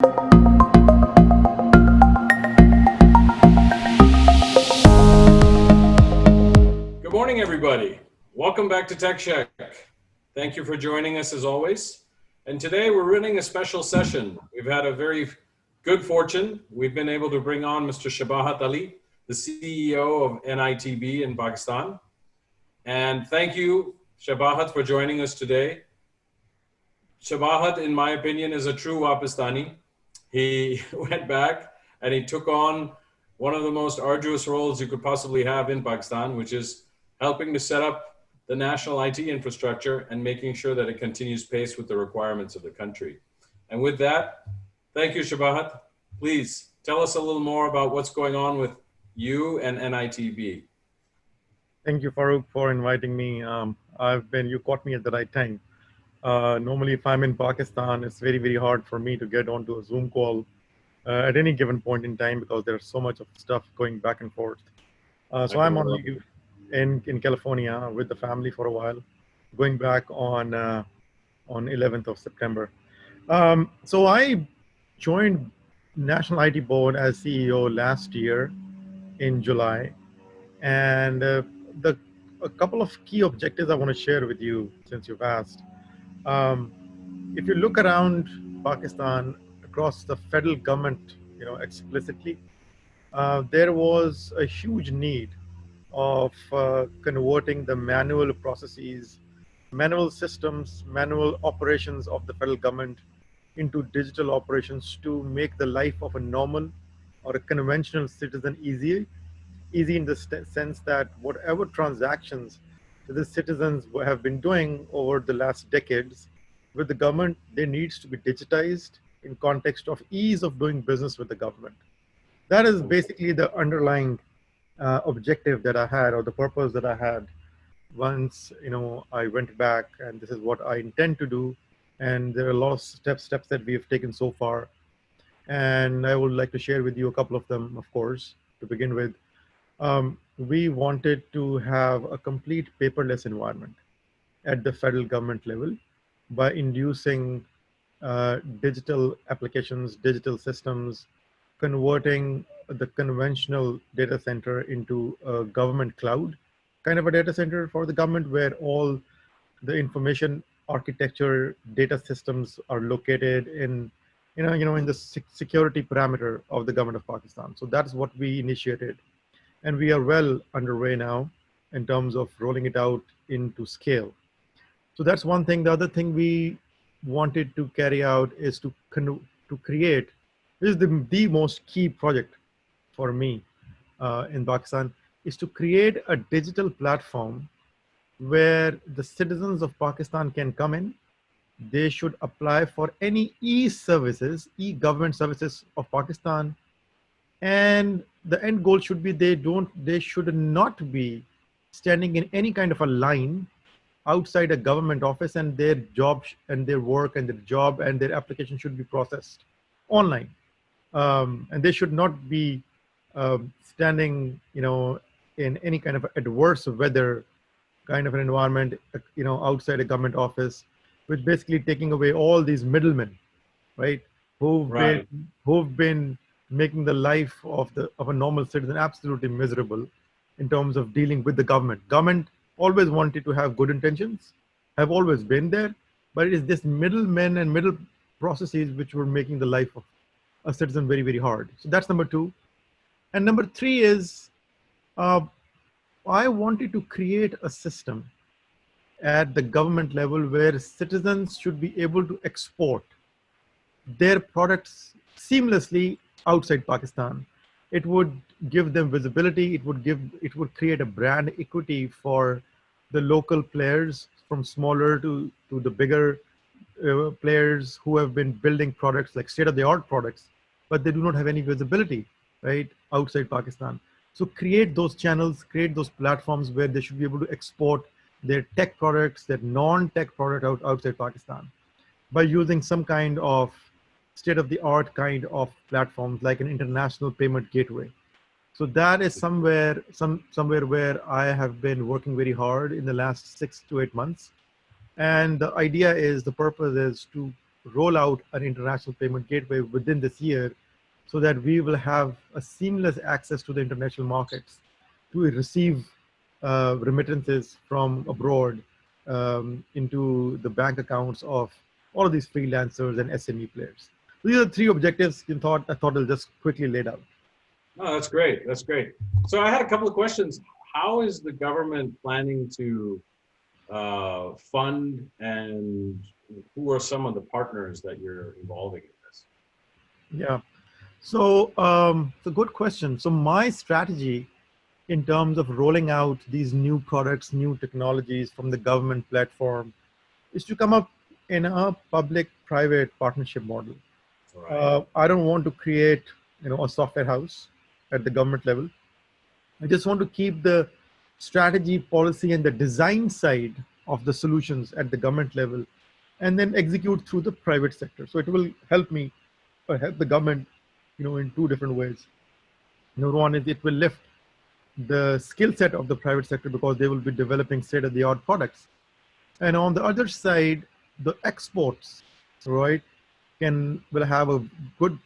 Good morning, everybody. Welcome back to TechSheck. Thank you for joining us as always. And today we're running a special session. We've had a very good fortune. We've been able to bring on Mr. Shabahat Ali, the CEO of NITB in Pakistan. And thank you, Shabahat, for joining us today. Shabahat, in my opinion, is a true Wapistani. He went back and he took on one of the most arduous roles you could possibly have in Pakistan, which is helping to set up the national IT infrastructure and making sure that it continues pace with the requirements of the country. And with that, thank you, Shabahat. Please tell us a little more about what's going on with you and NITB. Thank you, Farooq, for inviting me. You caught me at the right time. Normally, if I'm in Pakistan, it's very, very hard for me to get onto a Zoom call at any given point in time because there's so much of stuff going back and forth. So I'm on leave in California with the family for a while, going back on 11th of September. So I joined National IT Board as CEO last year in July, and the a couple of key objectives I want to share with you since you've asked. Um, if you look around Pakistan across the federal government, explicitly, there was a huge need of converting the manual processes, manual systems, manual operations of the federal government into digital operations to make the life of a normal or a conventional citizen easy in the sense that whatever transactions the citizens have been doing over the last decades with the government, they needs to be digitized in context of ease of doing business with the government. That is basically the underlying objective that I had, or the purpose that I had once I went back, and this is what I intend to do. And there are a lot of steps that we have taken so far, and I would like to share with you a couple of them. Of course, to begin with, we wanted to have a complete paperless environment at the federal government level by inducing digital applications, digital systems, converting the conventional data center into a government cloud kind of a data center for the government, where all the information architecture data systems are located in in the security parameter of the government of Pakistan. So that's what we initiated, and we are well underway now in terms of rolling it out into scale. So that's one thing. The other thing we wanted to carry out is to create, this is the most key project for me in Pakistan, is to create a digital platform where the citizens of Pakistan can come in. They should apply for any e-services, e-government services of Pakistan, and the end goal should be they should not be standing in any kind of a line outside a government office, and their job and their work and their job and their application should be processed online, and they should not be standing in any kind of adverse weather kind of an environment outside a government office, with basically taking away all these middlemen, right, who've been making the life of a normal citizen absolutely miserable in terms of dealing with the government. Government always wanted to have good intentions, have always been there, but it is this middlemen and middle processes which were making the life of a citizen very, very hard. So that's number two. And number three is I wanted to create a system at the government level where citizens should be able to export their products seamlessly outside Pakistan. It would give them visibility. It would create a brand equity for the local players, from smaller to the bigger players who have been building products like state-of-the-art products, but they do not have any visibility, right, outside Pakistan. So create those channels, create those platforms where they should be able to export their tech products, their non-tech product outside Pakistan, by using some kind of state-of-the-art kind of platforms like an international payment gateway. So that is somewhere where I have been working very hard in the last 6 to 8 months. And the purpose is to roll out an international payment gateway within this year so that we will have a seamless access to the international markets to receive remittances from abroad into the bank accounts of all of these freelancers and SME players. These are the three objectives I thought I'll just quickly lay out. No, that's great. That's great. So I had a couple of questions. How is the government planning to fund, and who are some of the partners that you're involving in this? Yeah. So it's a good question. So my strategy in terms of rolling out these new products, new technologies from the government platform is to come up in a public-private partnership model. Right. I don't want to create, a software house at the government level. I just want to keep the strategy, policy, and the design side of the solutions at the government level, and then execute through the private sector. So it will help me, or help the government, in two different ways. Number one is it will lift the skill set of the private sector because they will be developing state-of-the-art products. And on the other side, the exports, right, will have a good,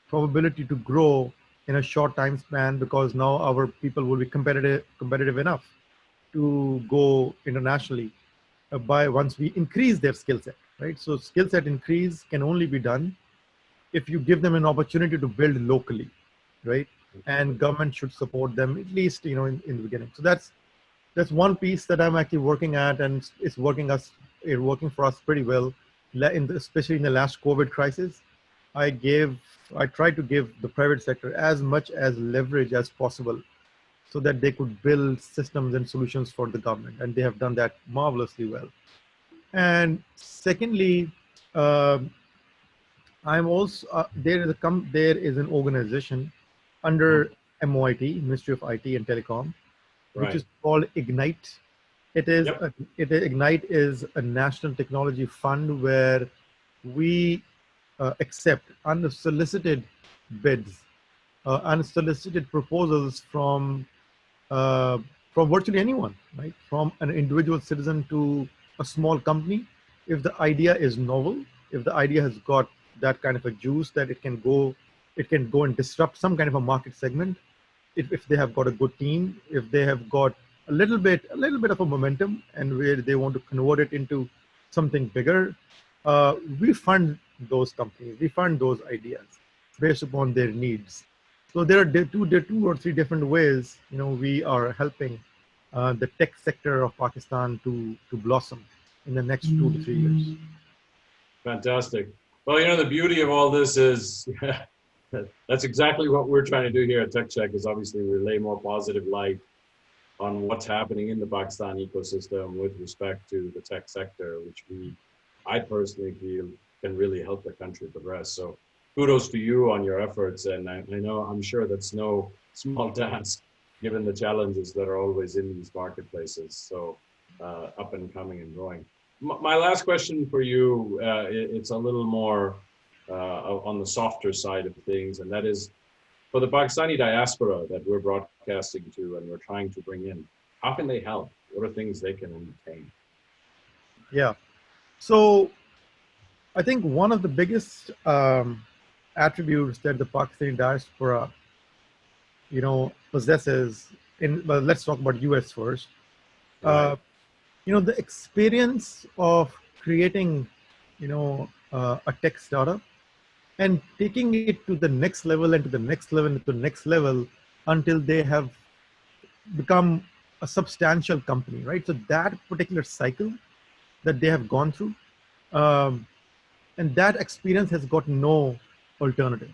probability to grow in a short time span because now our people will be competitive enough to go internationally by once we increase their skill set, right? So skill set increase can only be done if you give them an opportunity to build locally, right? And government should support them at least, in the beginning. So that's one piece that I'm actually working at, and it's working for us pretty well. Especially in the last COVID crisis, I tried to give the private sector as much as leverage as possible, so that they could build systems and solutions for the government, and they have done that marvelously well. And secondly, uh, I'm also there is an organization Mhm. under MOIT, Ministry of IT and Telecom, which Right. is called Ignite. Yep. Ignite is a national technology fund where we accept unsolicited bids, unsolicited proposals uh, from virtually anyone, right? From an individual citizen to a small company. If the idea is novel, if the idea has got that kind of a juice that it can go and disrupt some kind of a market segment, if they have got a good team, if they have got a little bit of a momentum, and where they want to convert it into something bigger, we fund those companies, we fund those ideas based upon their needs. So there are two or three different ways, we are helping the tech sector of Pakistan to blossom in the next 2 to 3 years. Fantastic. Well, the beauty of all this is that's exactly what we're trying to do here at TechSheck, is obviously relay more positive light on what's happening in the Pakistan ecosystem with respect to the tech sector, which I personally feel can really help the country progress. So kudos to you on your efforts. And I know, I'm sure that's no small task given the challenges that are always in these marketplaces. So up and coming and growing. My last question for you, it's a little more on the softer side of things, and that is for the Pakistani diaspora that we're broadcasting to and we're trying to bring in. How can they help? What are things they can entertain? Yeah. So I think one of the biggest attributes that the Pakistani diaspora, possesses well, let's talk about US first. Right. Uh, the experience of creating, a tech startup and taking it to the next level and to the next level and to the next level until they have become a substantial company, right? So that particular cycle that they have gone through, um, and that experience has got no alternative.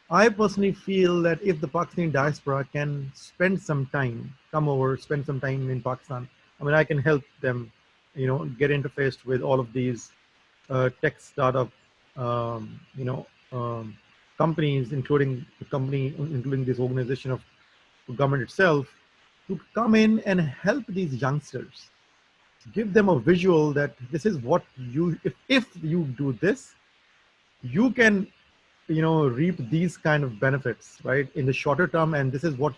I personally feel that if the Pakistani diaspora can spend some time, come over, spend some time in Pakistan, I mean, I can help them, get interfaced with all of these tech startup, um, you know, um, companies, including this organization of government itself, to come in and help these youngsters, give them a visual that this is what if you do this, you can reap these kind of benefits, right, in the shorter term, and this is what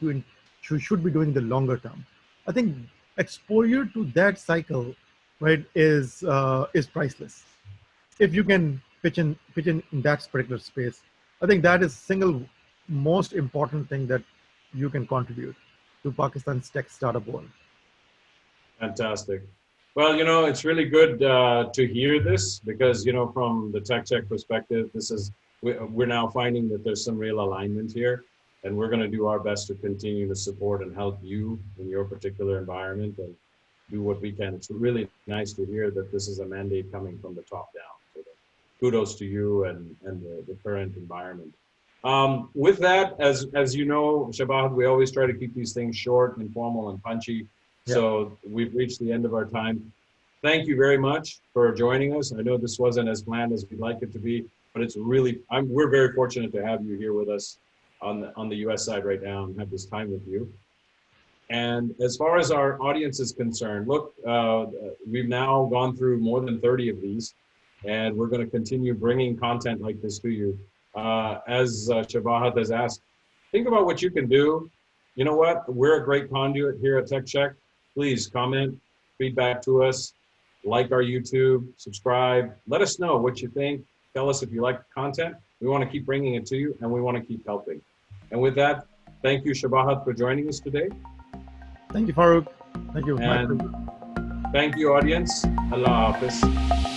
should be doing in the longer term. I think exposure to that cycle, right, is priceless. if you can pitch in that particular space, I think that is single most important thing that you can contribute to Pakistan's tech startup world. Fantastic. Well, it's really good to hear this because, from the TechSheck perspective, we're now finding that there's some real alignment here, and we're going to do our best to continue to support and help you in your particular environment and do what we can. It's really nice to hear that this is a mandate coming from the top down. So kudos to you and the current environment. With that, as you know, Shabahat, we always try to keep these things short, informal, and punchy. Yeah. So we've reached the end of our time. Thank you very much for joining us. I know this wasn't as planned as we'd like it to be, but it's really, we're very fortunate to have you here with us on the US side right now and have this time with you. And as far as our audience is concerned, look, we've now gone through more than 30 of these, and we're going to continue bringing content like this to you. As Shabahat has asked, think about what you can do. You know what? We're a great conduit here at TechSheck. Please comment, feedback to us, like our YouTube, subscribe. Let us know what you think. Tell us if you like the content. We want to keep bringing it to you, and we want to keep helping. And with that, thank you, Shabahat, for joining us today. Thank you, Farooq. Thank you. And thank you, audience. Allah Hafiz.